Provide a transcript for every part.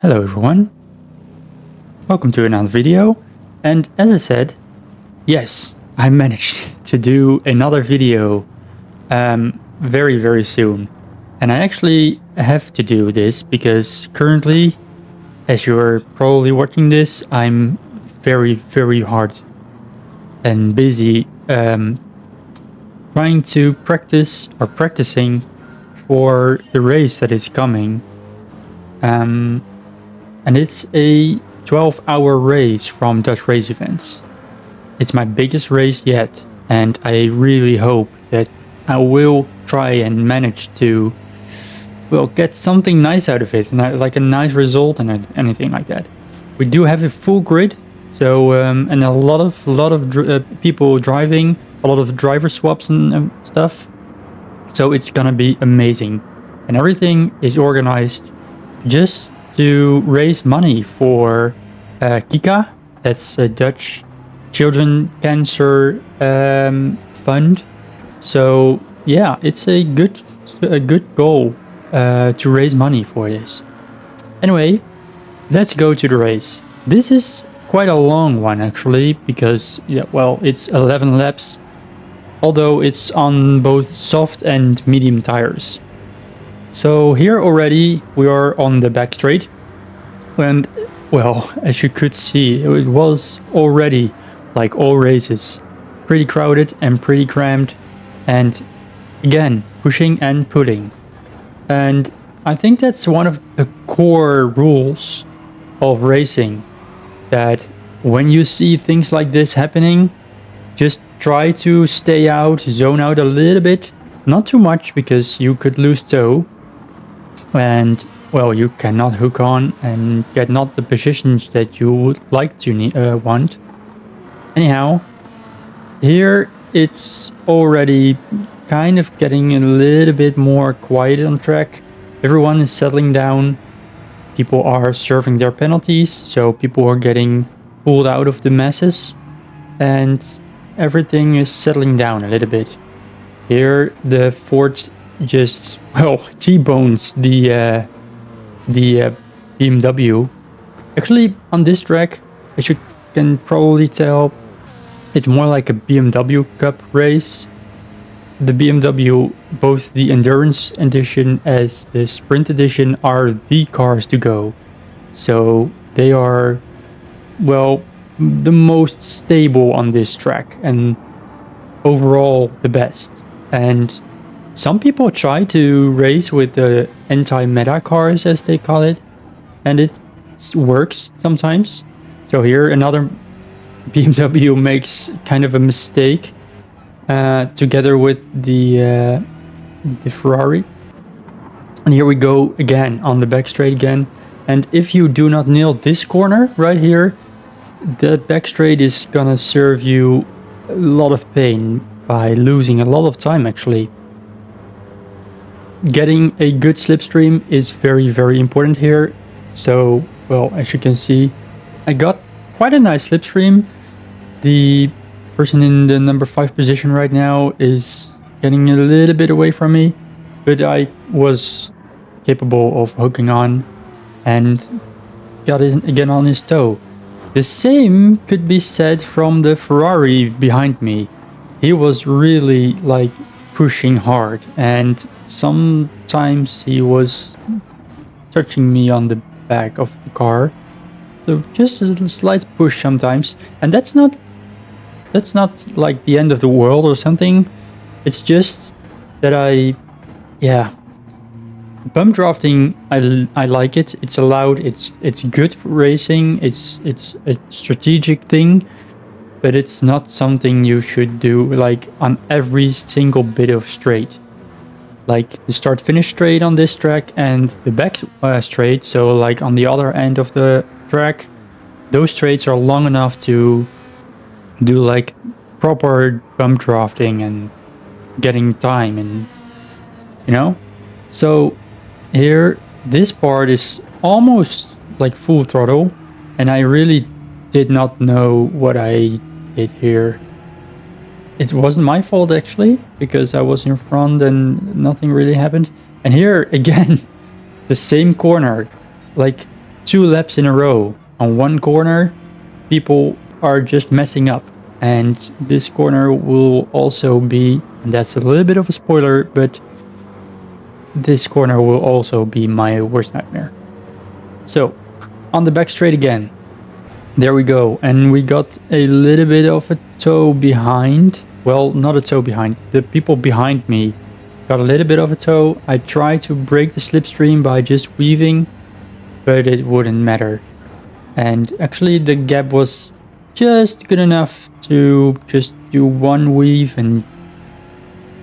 Hello everyone, welcome to another video, and as I said, yes, I managed to do another video very soon. And I actually have to do this because currently, as you're probably watching this, I'm very hard and busy trying to practicing for the race that is coming. And it's a 12-hour race from Dutch Race Events. It's my biggest race yet, and I really hope that I will try and manage to, well, get something nice out of it, like a nice result and anything like that. We do have a full grid, so and a lot of people driving, a lot of driver swaps and stuff. So it's gonna be amazing, and everything is organized just to raise money for Kika. That's a Dutch Children Cancer Fund. So yeah, it's a good goal to raise money for this. Anyway, let's go to the race. This is quite a long one actually, because yeah, well, it's 11 laps, although it's on both soft and medium tires. So here already we are on the back straight, and well, as you could see, it was already, like all races, pretty crowded and pretty cramped, and again, pushing and pulling. And I think that's one of the core rules of racing, that when you see things like this happening, just try to stay out, zone out a little bit, not too much because you could lose toe. And well, you cannot hook on and get not the positions that you would like to want. Anyhow, here it's already kind of getting a little bit more quiet on track. Everyone is settling down. People are serving their penalties, so people are getting pulled out of the masses, and everything is settling down a little bit. Here the Ford just, well, T-bones the BMW. Actually, on this track, as you can probably tell, it's more like a BMW Cup race. The BMW, both the Endurance Edition as the Sprint Edition, are the cars to go. So they are, well, the most stable on this track and overall the best. And some people try to race with the anti-meta cars, as they call it, and it works sometimes. So here another BMW makes kind of a mistake together with the Ferrari. And here we go again on the back straight again. And if you do not nail this corner right here, the back straight is gonna serve you a lot of pain by losing a lot of time actually. Getting a good slipstream is very important here. So, well, as you can see, I got quite a nice slipstream. The person in the number 5 position right now is getting a little bit away from me, but I was capable of hooking on and got again on his toe. The same could be said from the Ferrari behind me. He was really like pushing hard, and sometimes he was touching me on the back of the car, so just a slight push sometimes, and that's not like the end of the world or something. It's just that bump drafting, I like it. It's allowed, it's good for racing, it's a strategic thing, but it's not something you should do like on every single bit of straight. Like the start-finish straight on this track and the back straight, so like on the other end of the track, those straights are long enough to do like proper bump drafting and getting time, and you know. So here this part is almost like full throttle, and I really did not know what I did here. It wasn't my fault actually, because I was in front and nothing really happened. And here again, the same corner, like 2 laps in a row on one corner, people are just messing up. And this corner will also be, and that's a little bit of a spoiler, but this corner will also be my worst nightmare. So, on the back straight again. There we go, and we got a little bit of a toe behind. Well, not a toe behind. The people behind me got a little bit of a toe. I tried to break the slipstream by just weaving, but it wouldn't matter. And actually the gap was just good enough to just do one weave and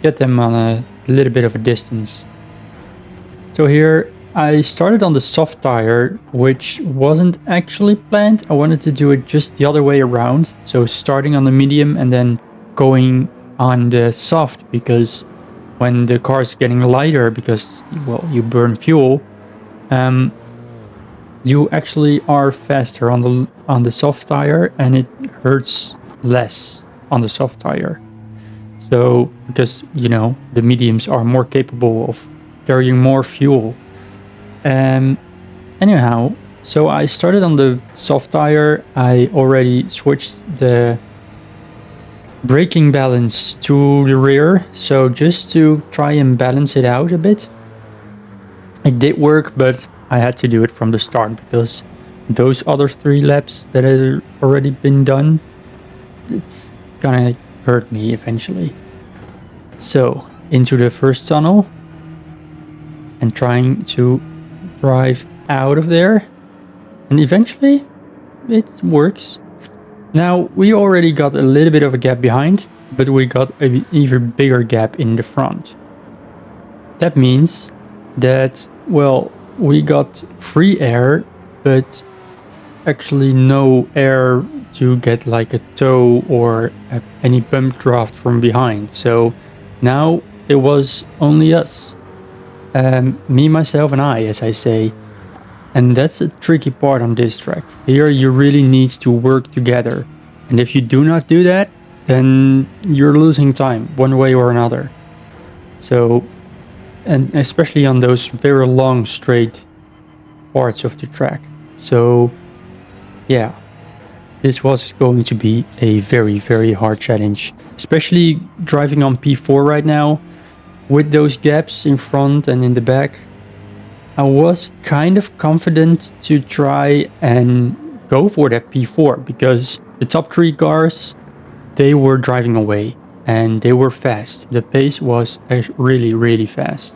get them on a little bit of a distance. So here I started on the soft tire, which wasn't actually planned. I wanted to do it just the other way around. So starting on the medium and then going on the soft, because when the car is getting lighter, because, well, you burn fuel, you actually are faster on the soft tire, and it hurts less on the soft tire. So, because, you know, the mediums are more capable of carrying more fuel. Anyhow, so I started on the soft tire. I already switched the braking balance to the rear, so just to try and balance it out a bit. It did work, but I had to do it from the start because those other 3 laps that had already been done, it's gonna hurt me eventually. So, into the first tunnel and trying to drive out of there, and eventually it works. Now we already got a little bit of a gap behind, but we got an even bigger gap in the front. That means that, well, we got free air, but actually no air to get like a toe or any bump draft from behind. So now it was only us. Me, myself, and I, as I say. And that's a tricky part on this track. Here you really need to work together. And if you do not do that, then you're losing time one way or another. So, and especially on those very long straight parts of the track. So, yeah, this was going to be a very, very hard challenge. Especially driving on P4 right now, with those gaps in front and in the back. I was kind of confident to try and go for that P4 because the top 3 cars, they were driving away and they were fast. The pace was really, really fast.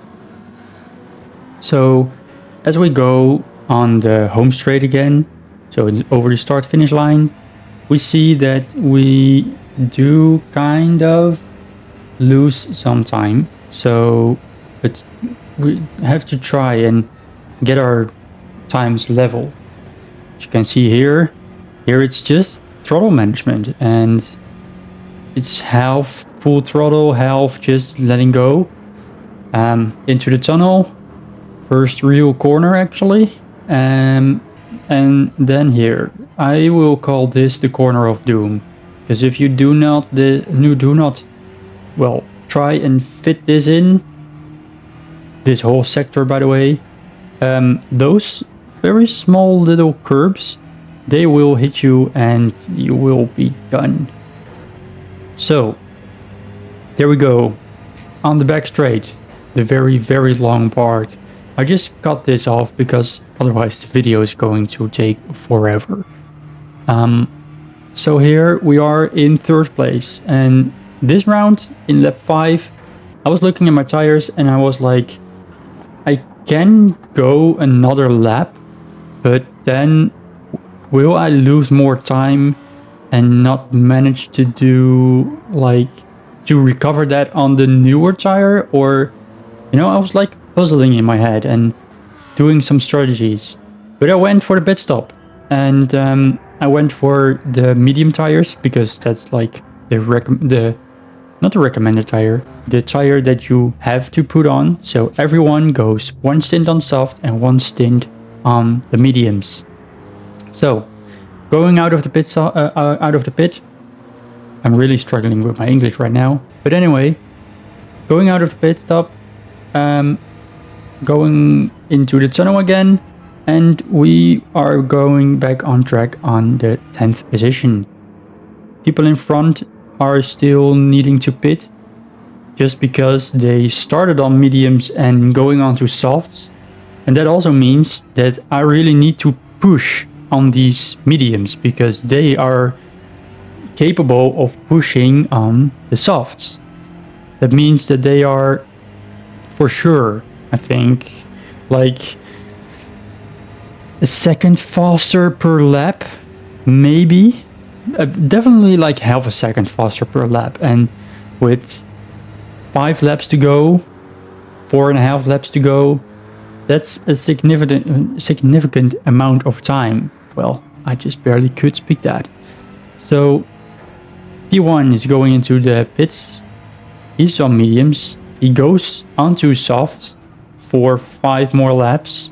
So as we go on the home straight again, so over the start finish line, we see that we do kind of lose some time. So, but we have to try and get our times level. As you can see here it's just throttle management, and it's half full throttle, half just letting go. Into the tunnel, first real corner actually, and then here I will call this the corner of doom, because if you do not well, try and fit this in, this whole sector, by the way, those very small little curbs, they will hit you and you will be done. So there we go, on the back straight, the very, very long part. I just cut this off because otherwise the video is going to take forever. So here we are in 3rd place, and this round in lap 5, I was looking at my tires and I was like, I can go another lap, but then will I lose more time and not manage to do, like, to recover that on the newer tire? Or, you know, I was like puzzling in my head and doing some strategies. But I went for the pit stop, and I went for the medium tires because that's like not the recommended tire, the tire that you have to put on. So everyone goes 1 stint on soft and 1 stint on the mediums. So going out of the pit, I'm really struggling with my English right now. But anyway, going out of the pit stop, going into the tunnel again, And we are going back on track on the 10th position. People in front are still needing to pit just because they started on mediums and going on to softs. And that also means that I really need to push on these mediums because they are capable of pushing on the softs. That means that they are for sure, I think, like a second faster per lap, maybe. Definitely like half a second faster per lap. And with 5 laps to go, 4.5 laps to go, that's a significant amount of time. Well, I just barely could speak that. So P1 is going into the pits. He's on mediums. He goes onto soft for 5 more laps.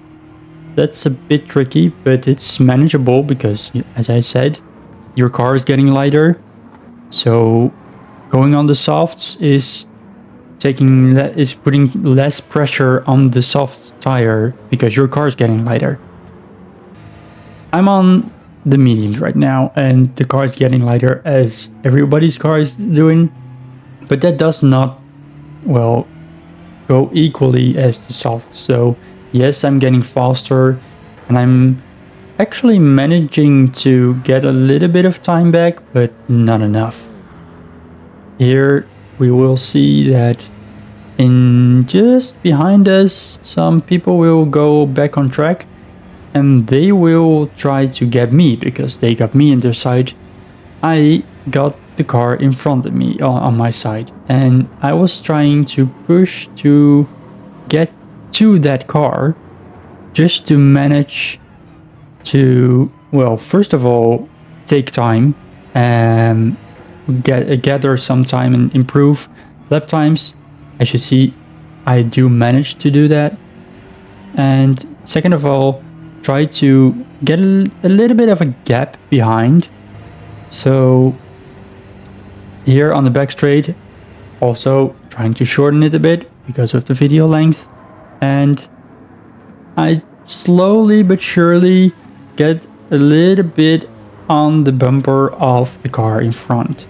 That's a bit tricky, but it's manageable because, as I said, your car is getting lighter. So going on the softs is putting less pressure on the soft tire because your car is getting lighter. I'm on the mediums right now, and the car is getting lighter as everybody's car is doing, but that does not, well, go equally as the soft. So yes, I'm getting faster, and I'm actually managing to get a little bit of time back, but not enough. Here we will see that in just behind us, some people will go back on track, and they will try to get me because they got me in their side. I got the car in front of me on my side, and I was trying to push to get to that car just to manage to, well, first of all, take time and gather some time and improve lap times. As you see, I do manage to do that. And second of all, try to get a little bit of a gap behind. So here on the back straight, also trying to shorten it a bit because of the video length. And I slowly but surely get a little bit on the bumper of the car in front.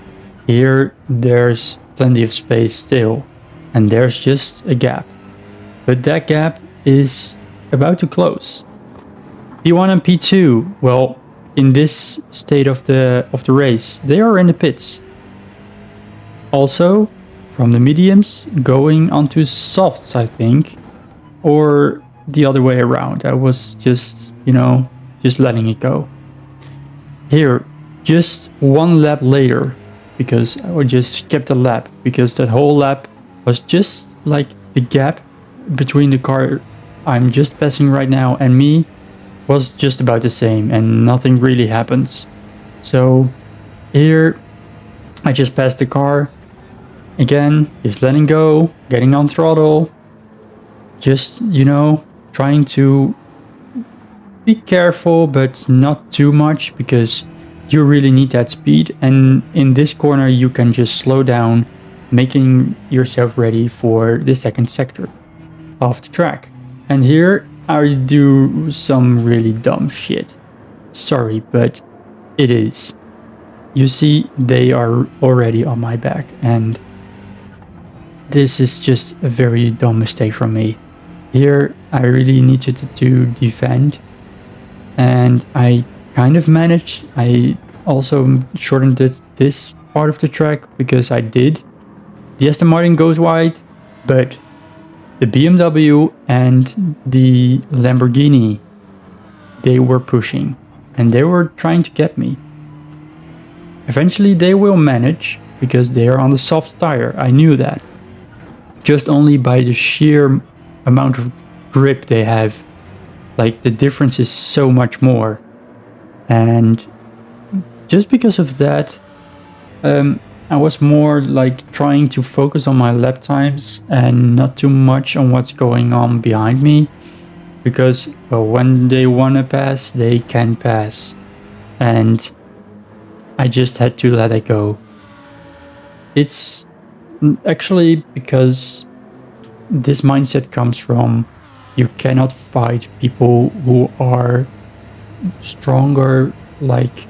Here there's plenty of space still, and there's just a gap. But that gap is about to close. P1 and P2, well, in this state of the race, they are in the pits. Also, from the mediums going onto softs, I think, or the other way around. I was just, just letting it go. Here, just 1 lap later, because I just skipped a lap, because that whole lap was just like the gap between the car I'm just passing right now and me was just about the same, and nothing really happens. So here I just passed the car again, just letting go, getting on throttle, just trying to be careful but not too much because you really need that speed, and in this corner you can just slow down, making yourself ready for the second sector of the track. And here I do some really dumb shit. Sorry, but it is. You see, they are already on my back, and this is just a very dumb mistake from me. Here I really needed to defend, and I kind of managed. I also shortened this part of the track because I did. The Aston Martin goes wide, but the BMW and the Lamborghini, they were pushing and they were trying to get me. Eventually they will manage because they are on the soft tire. I knew that. Just only by the sheer amount of grip they have. Like, the difference is so much more. And just because of that, I was more like trying to focus on my lap times and not too much on what's going on behind me, because, well, when they want to pass, they can pass, and I just had to let it go. It's actually because this mindset comes from, You cannot fight people who are stronger, like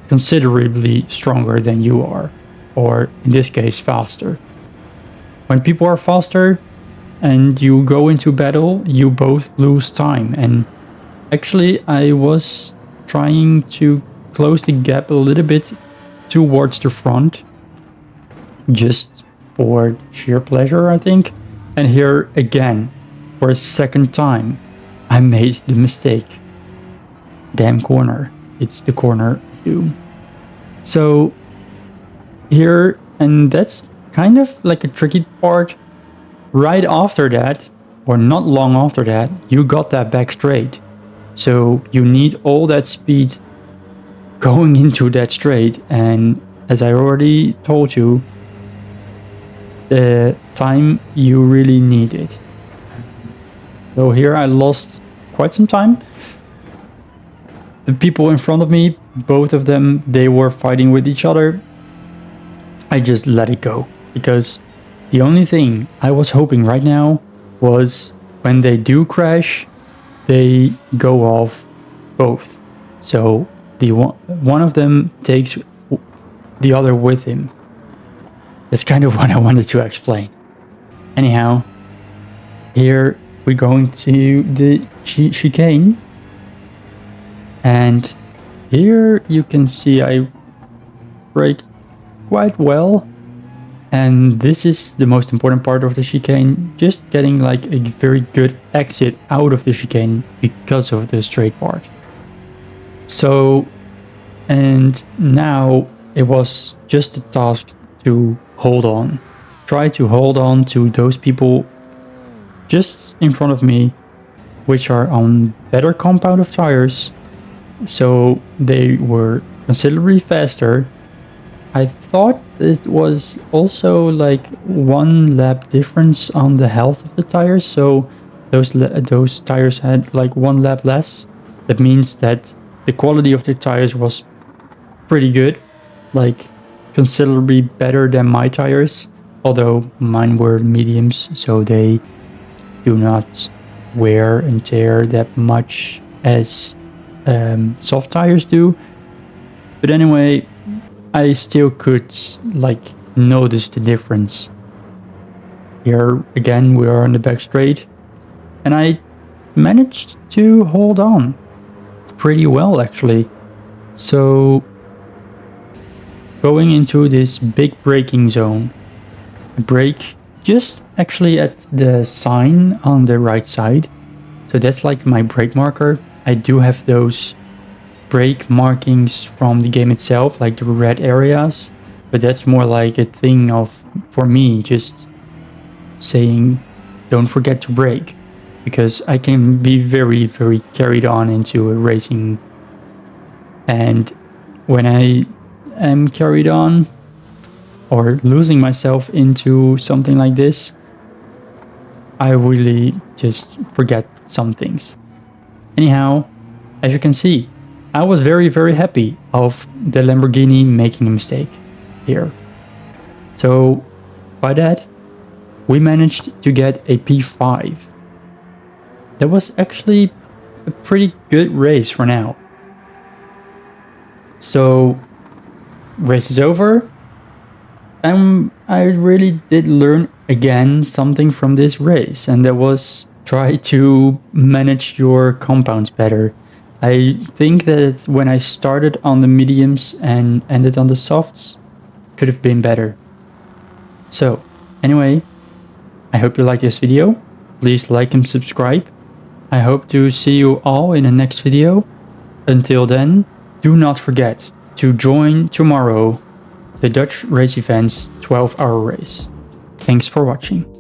considerably stronger than you are, or in this case faster. When people are faster and you go into battle, you both lose time. And actually I was trying to close the gap a little bit towards the front, just for sheer pleasure, I think. And here again, for a second time, I made the mistake. Damn corner. It's the corner of doom. So here, and that's kind of like a tricky part. Right after that, or not long after that, you got that back straight. So you need all that speed going into that straight. And as I already told you, the time you really need it. So here I lost quite some time. The people in front of me, both of them, they were fighting with each other. I just let it go, because the only thing I was hoping right now was when they do crash, they go off both. So the one of them takes the other with him. That's kind of what I wanted to explain. Anyhow, here we're going to the chicane. And here you can see I brake quite well. And this is the most important part of the chicane, just getting like a very good exit out of the chicane because of the straight part. So, and now it was just a task to hold on. Try to hold on to those people just in front of me, which are on better compound of tires. So they were considerably faster. I thought it was also like 1 lap difference on the health of the tires. So those tires had like 1 lap less. That means that the quality of the tires was pretty good, like considerably better than my tires. Although mine were mediums, so they do not wear and tear that much as soft tires do. But anyway, I still could like notice the difference. Here again we are on the back straight, and I managed to hold on pretty well actually. So going into this big braking zone, I brake just actually at the sign on the right side. So that's like my brake marker. I do have those brake markings from the game itself, like the red areas, but that's more like a thing of, for me, just saying don't forget to brake, because I can be very, very carried on into a racing, and when I am carried on or losing myself into something like this, I really just forget some things. Anyhow, as you can see, I was very, very happy of the Lamborghini making a mistake here. So by that, we managed to get a P5. That was actually a pretty good race for now. So race is over. I really did learn again something from this race, and that was try to manage your compounds better. I think that when I started on the mediums and ended on the softs, could have been better. So anyway, I hope you like this video. Please like and subscribe. I hope to see you all in the next video. Until then, do not forget to join tomorrow the Dutch race event's 12-hour race. Thanks for watching.